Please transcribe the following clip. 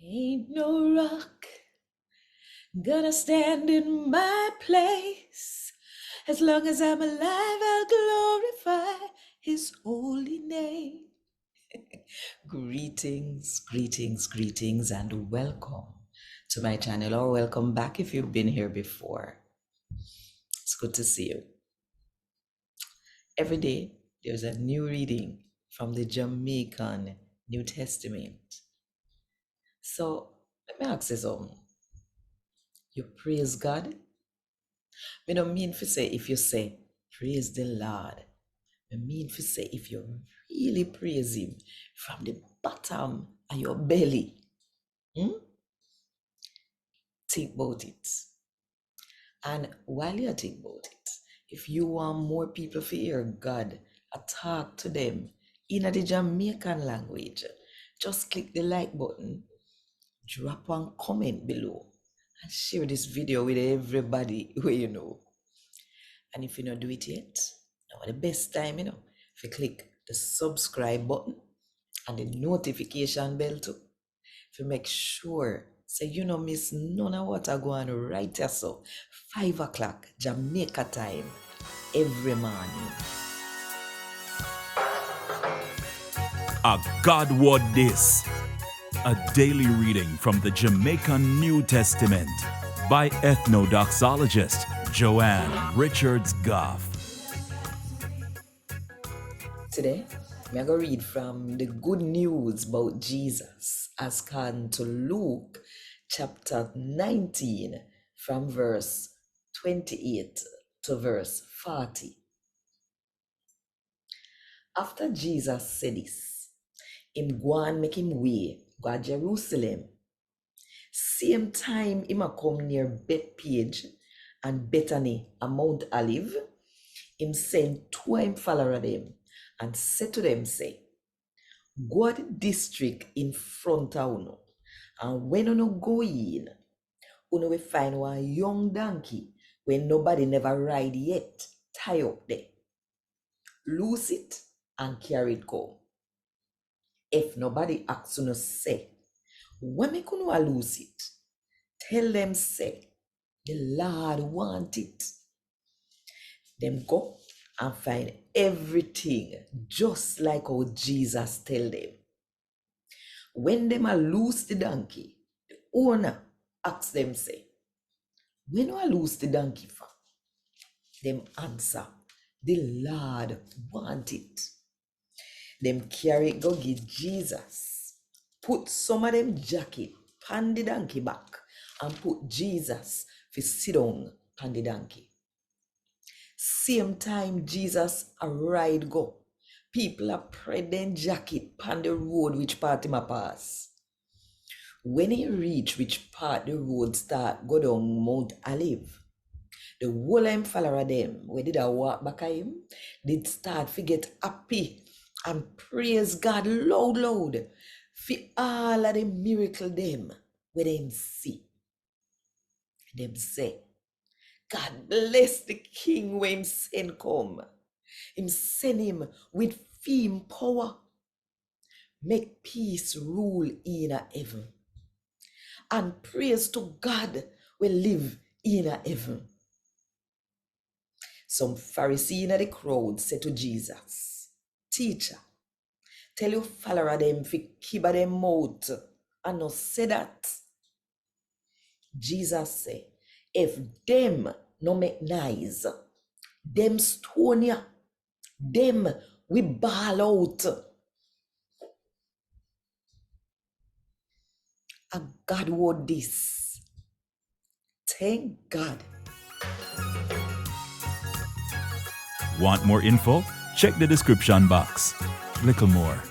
Ain't no rock gonna stand in my place. As long as I'm alive, I'll glorify his holy name. Greetings, and welcome to my channel, or welcome back if you've been here before. It's good to see you. Every day, there's a new reading from the Jamaican New Testament. So, let me ask you something. You praise God? I don't mean to say if you say, praise the Lord. I mean to say if you really praise Him from the bottom of your belly. Think about it. And while you think about it, if you want more people to hear God, talk to them in the Jamaican language, just click the like button, drop one comment below, and share this video with everybody who you know. And if you don't do it yet, now the best time, if you click the subscribe button and the notification bell too, if you make sure, so you don't miss none of what I go on right here, so 5 o'clock Jamaica time every morning. A God Word This, a daily reading from the Jamaican New Testament by Ethnodoxologist Joanne Richards Goffe. Today, I'm going to read from the good news about Jesus as according to Luke chapter 19 from verse 28 to verse 40. After Jesus said this, him go and make him way, go to Jerusalem. Same time him a come near Bethpage and Bethany, a Mount Olive, him send two him follower them and said to them, say, go to the district in front of you, and when you go in, you will find one young donkey when nobody never ride yet, tie up there. Loose it and carry it come. If nobody asks you, say, when me couldn't lose it, tell them, say, the Lord want it. Them go and find everything just like how Jesus tell them. When them a loose the donkey, the owner asks them, say, when you lose the donkey for? Them answer, the Lord want it. Them carry it go give Jesus. Put some of them jacket pan the donkey back and put Jesus for sit down pan the donkey. Same time Jesus a ride go, people are spread them jacket pan the road which part him a pass. When he reach which part the road start go down Mount Olive, the whole him follower them, where did I walk back at him, did start to get happy and praise God loud for all of the miracle them where them see. Them say, God bless the king when him send come. Him send him with fame power. Make peace rule in a heaven. And praise to God will live in a heaven. Some Pharisee in the crowd said to Jesus, Teacher, tell your follower them to keep them mouth and not say that. Jesus say, if them no make noise, them stone ya, them we ball out. A God word this. Thank God. Want more info? Check the description box. Little more.